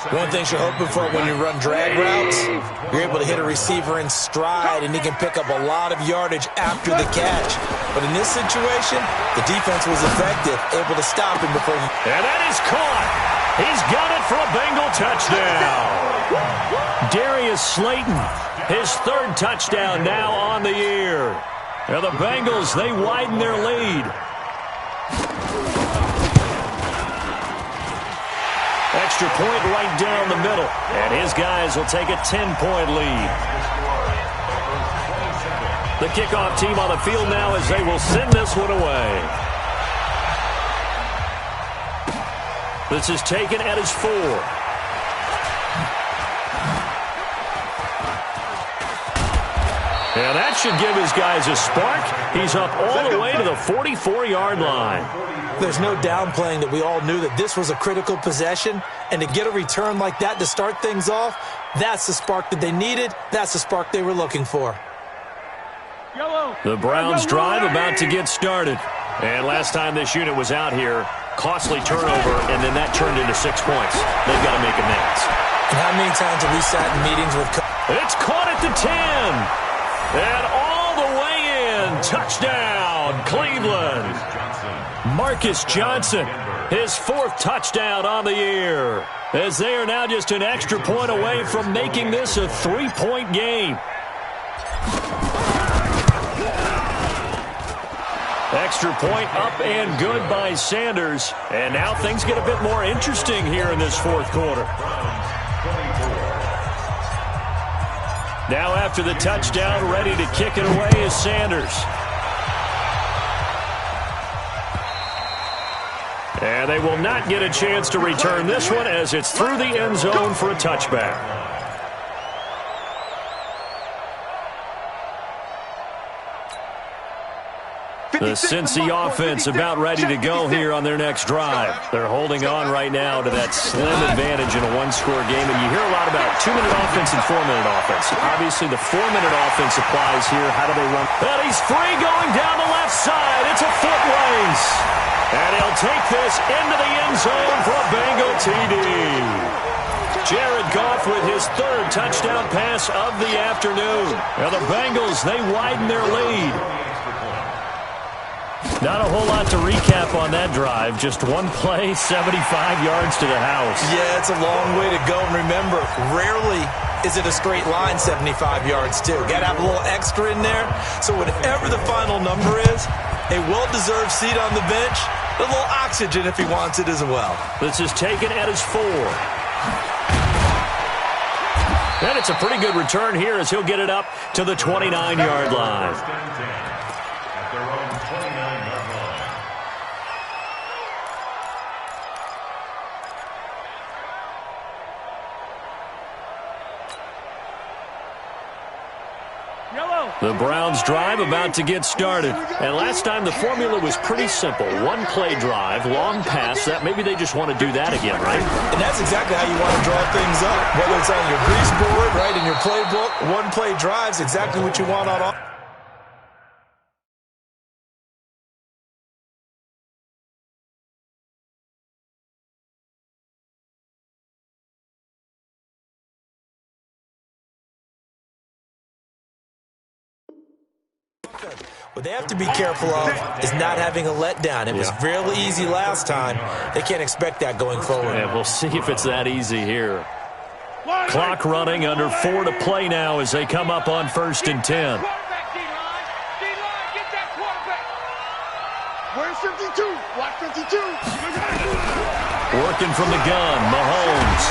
One thing you're hoping for when you run drag routes, you're able to hit a receiver in stride, and he can pick up a lot of yardage after the catch. But in this situation, the defense was effective, able to stop him before he... And that is caught. He's got it for a Bengal touchdown. Darius Slayton, his 3rd touchdown now on the year. Now the Bengals, they widen their lead. Extra point right down the middle. And his guys will take a 10-point lead. The kickoff team on the field now as they will send this one away. This is taken at his 4. And that should give his guys a spark. He's up all the way to the 44-yard line. There's no downplaying that we all knew that this was a critical possession, and to get a return like that to start things off, that's the spark that they needed. That's the spark they were looking for. The Browns drive about to get started. And last time this unit was out here, costly turnover, and then that turned into 6 points. They've got to make amends. And how many times have we sat in meetings with... It's caught at the 10. And all the way in. Touchdown, Cleveland. Marcus Johnson, his 4th touchdown on the year, as they are now just an extra point away from making this a 3-point game. Extra point up and good by Sanders. And now things get a bit more interesting here in this 4th quarter. Now after the touchdown, ready to kick it away is Sanders. And they will not get a chance to return this one as it's through the end zone for a touchback. The Cincy offense about ready to go here on their next drive. They're holding on right now to that slim advantage in a 1-score game. And you hear a lot about 2-minute offense and 4-minute offense. Obviously, the 4-minute offense applies here. How do they run? And he's free going down the left side. It's a foot race. And he'll take this into the end zone for a Bengal TD. Jared Goff with his 3rd touchdown pass of the afternoon. Now the Bengals, they widen their lead. Not a whole lot to recap on that drive. Just one play, 75 yards to the house. Yeah, it's a long way to go. And remember, rarely is it a straight line 75 yards, too. Got to have a little extra in there. So whatever the final number is, a well-deserved seat on the bench, a little oxygen if he wants it as well. This is taken at his 4. And it's a pretty good return here as he'll get it up to the 29-yard line. The Browns drive about to get started. And last time the formula was pretty simple. One play drive, long pass. That maybe they just want to do that again, right? And that's exactly how you want to draw things up. Whether it's on your grease board, right, in your playbook, one play drive's exactly what you want on offense. What they have to be careful of is not having a letdown. It was real easy last time. They can't expect that going forward. And we'll see if it's that easy here. Clock running, under 4 to play now as they come up on 1st and 10. Where's 52? Watch 52. Working from the gun, Mahomes.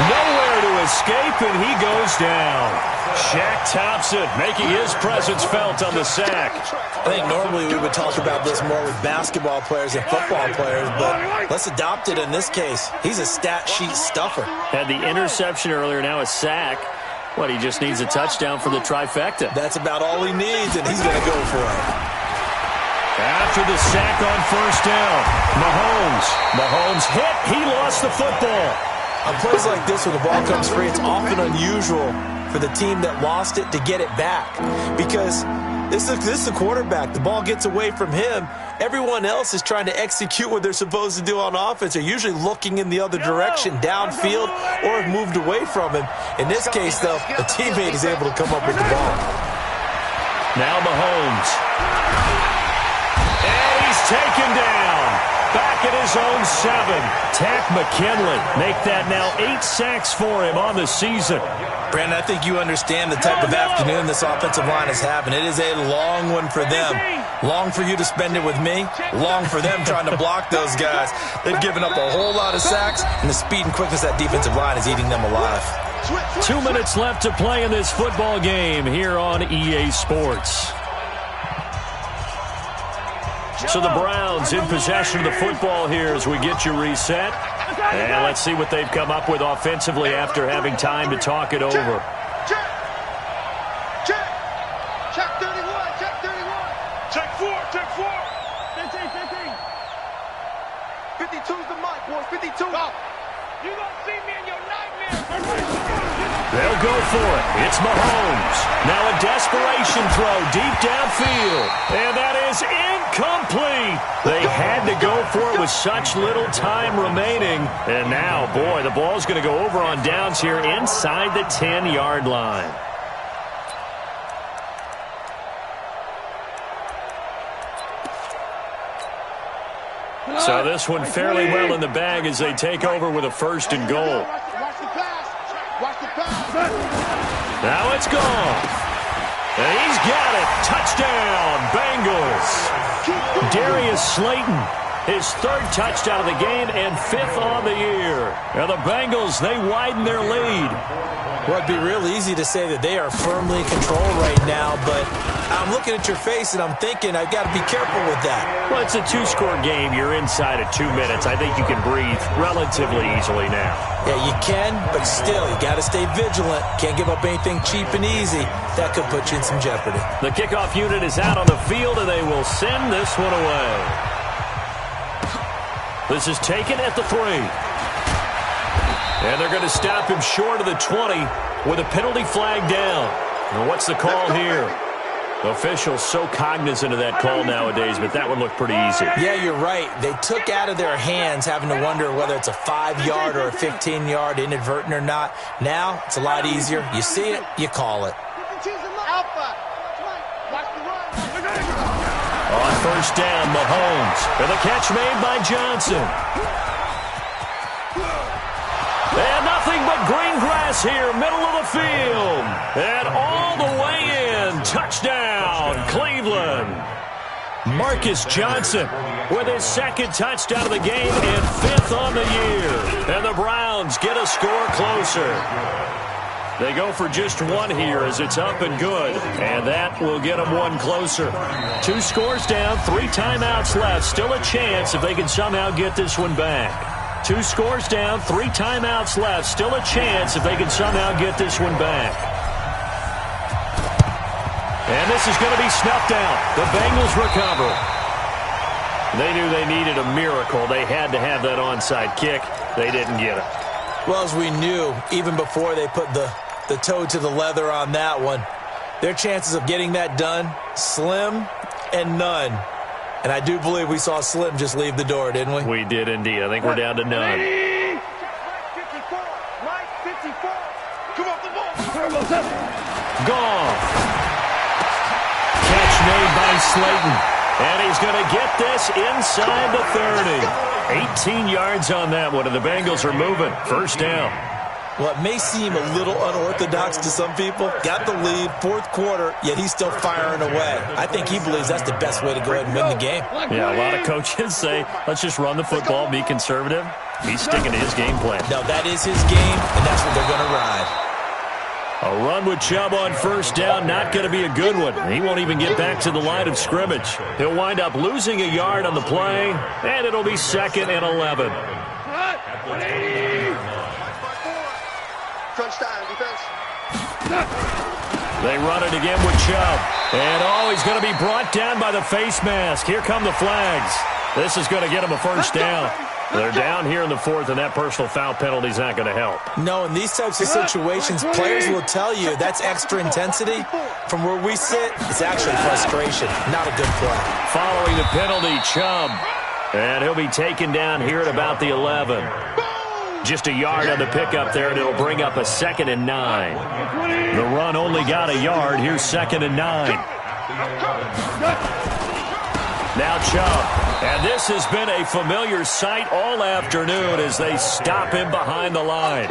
Nowhere to escape, and he goes down. Shaq Thompson making his presence felt on the sack. I think normally we would talk about this more with basketball players and football players, but let's adopt it in this case. He's a stat sheet stuffer. Had the interception earlier, now a sack. What, he just needs a touchdown for the trifecta. That's about all he needs, and he's going to go for it. After the sack on 1st down, Mahomes hit. He lost the football. On plays like this, when the ball comes free, it's often unusual for the team that lost it to get it back. Because this is the quarterback. The ball gets away from him. Everyone else is trying to execute what they're supposed to do on offense. They're usually looking in the other direction, downfield, or have moved away from him. In this case, though, a teammate is able to come up with the ball. Now Mahomes. And he's taken down. Back at his own 7. Tack McKinley make that now 8 sacks for him on the season. Brandon, I think you understand the type of afternoon this offensive line is having. It is a long one for them. Long for you to spend it with me. Long for them trying to block those guys. They've given up a whole lot of sacks, and the speed and quickness of that defensive line is eating them alive. 2 minutes left to play in this football game here on EA Sports. So the Browns in possession of the football here as we get you reset. And let's see what they've come up with offensively after having time to talk it over. Check 31. Check 31. Check 4. Check 4. 15. 52's the mic, boys. 52. You gonna see me in your nightmare. They'll go for it. It's Mahomes. Now a desperation throw deep downfield. And that is incomplete. They had to go for it with such little time remaining. And now, boy, the ball's going to go over on downs here inside the 10-yard line. So this one fairly well in the bag as they take over with a 1st and goal. Now it's gone. And he's got it. Touchdown, Bengals. Darius Slayton, his 3rd touchdown of the game and 5th on the year. Now the Bengals, they widen their lead. Well, it'd be real easy to say that they are firmly in control right now, but I'm looking at your face and I'm thinking I've got to be careful with that. Well, it's a 2-score game. You're inside of 2 minutes. I think you can breathe relatively easily now. Yeah, you can, but still, you got to stay vigilant. Can't give up anything cheap and easy. That could put you in some jeopardy. The kickoff unit is out on the field, and they will send this one away. This is taken at the 3. And they're going to stop him short of the 20 with a penalty flag down. And what's the call here? Officials so cognizant of that call nowadays, but that would look pretty easy. Yeah, you're right. They took out of their hands having to wonder whether it's a 5-yard or a 15-yard, inadvertent or not. Now, it's a lot easier. You see it, you call it. On 1st down, Mahomes. And the catch made by Johnson. And nothing but green grass here, middle of the field. And all the way in. Touchdown, Cleveland. Marcus Johnson with his 2nd touchdown of the game and 5th on the year. And the Browns get a score closer. They go for just 1 here as it's up and good. And that will get them 1 closer. 2 scores down, 3 timeouts left. Still a chance if they can somehow get this one back. 2 scores down, 3 timeouts left. Still a chance if they can somehow get this one back. This is going to be snuffed out. The Bengals recover. They knew they needed a miracle. They had to have that onside kick. They didn't get it. Well, as we knew, even before they put the toe to the leather on that one, their chances of getting that done, slim and none. And I do believe we saw Slim just leave the door, didn't we? We did indeed. I think we're down to none. Gone. Catch made by Slayton. And he's going to get this inside the 30. 18 yards on that one, and the Bengals are moving. First down. Well, it may seem a little unorthodox to some people. Got the lead, fourth quarter, yet he's still firing away. I think he believes that's the best way to go ahead and win the game. Yeah, a lot of coaches say, let's just run the football, be conservative. He's sticking to his game plan. No, that is his game, and that's what they're going to ride. A run with Chubb on first down, not going to be a good one. He won't even get back to the line of scrimmage. He'll wind up losing a yard on the play, and it'll be 2nd and 11. Crunch time, defense. They run it again with Chubb. And, he's going to be brought down by the face mask. Here come the flags. This is going to get him a first down. They're down here in the 4th, and that personal foul penalty is not going to help. No, in these types of situations, players will tell you that's extra intensity. From where we sit, it's actually frustration, not a good play. Following the penalty, Chubb. And he'll be taken down here at about the 11. Just a yard on the pickup there, and it'll bring up a 2nd and 9. The run only got a yard. Here's 2nd and 9. Now Chubb. And this has been a familiar sight all afternoon as they stop him behind the line.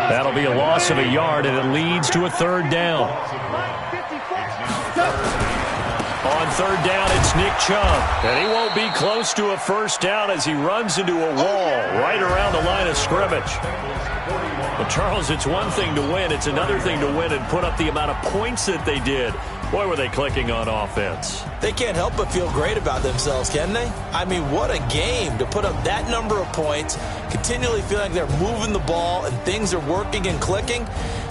That'll be a loss of a yard, and it leads to a 3rd down. On 3rd down, it's Nick Chubb. And he won't be close to a first down as he runs into a wall right around the line of scrimmage. But, Charles, it's one thing to win. It's another thing to win and put up the amount of points that they did. Boy, were they clicking on offense. They can't help but feel great about themselves, can they? I mean, what a game to put up that number of points, continually feeling like they're moving the ball and things are working and clicking.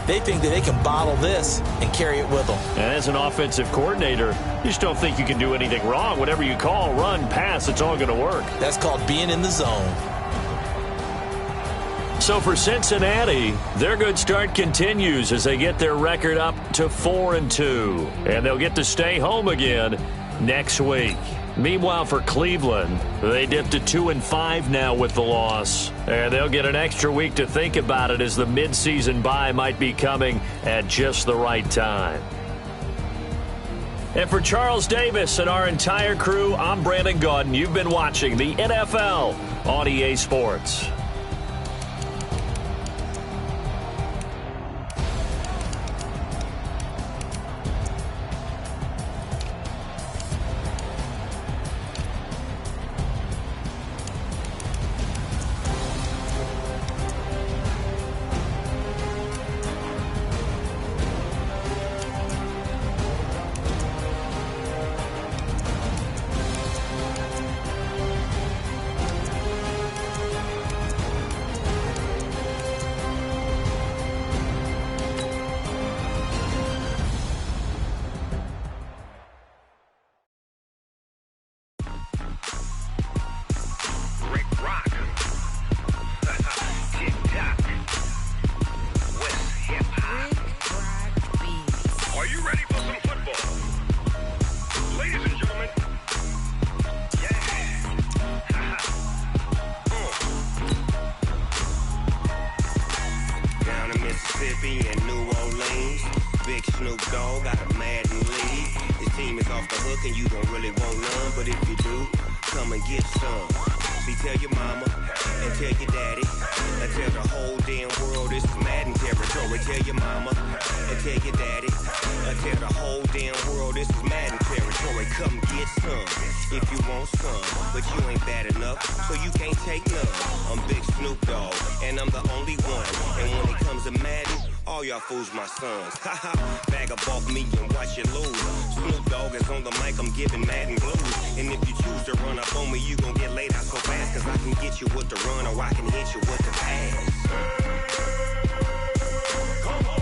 They think that they can bottle this and carry it with them. And as an offensive coordinator, you just don't think you can do anything wrong. Whatever you call, run, pass, it's all going to work. That's called being in the zone. So for Cincinnati, their good start continues as they get their record up to 4-2. And they'll get to stay home again next week. Meanwhile, for Cleveland, they dipped to 2-5 now with the loss. And they'll get an extra week to think about it as the midseason bye might be coming at just the right time. And for Charles Davis and our entire crew, I'm Brandon Gaudin. You've been watching the NFL on EA Sports. Mississippi and New Orleans. Big Snoop Dogg got a Madden lead. This team is off the hook and you don't really want none, but if you do, come and get some. See, tell your mama and tell your daddy and tell the whole damn world this is Madden territory. Tell your mama and tell your daddy and tell the whole damn world this is Madden territory. Come get some if you want some, but you ain't bad enough, so you can't take none. I'm Big Snoop Dogg and I'm the only one. And when it comes to Madden, all y'all fools my sons. Haha, bag up off me and watch you lose. Snoop Dogg is on the mic, I'm giving Madden blues. And if you choose to run up on me, you gon' get laid out so fast. Cause I can get you with the run or I can hit you with the pass. Come on.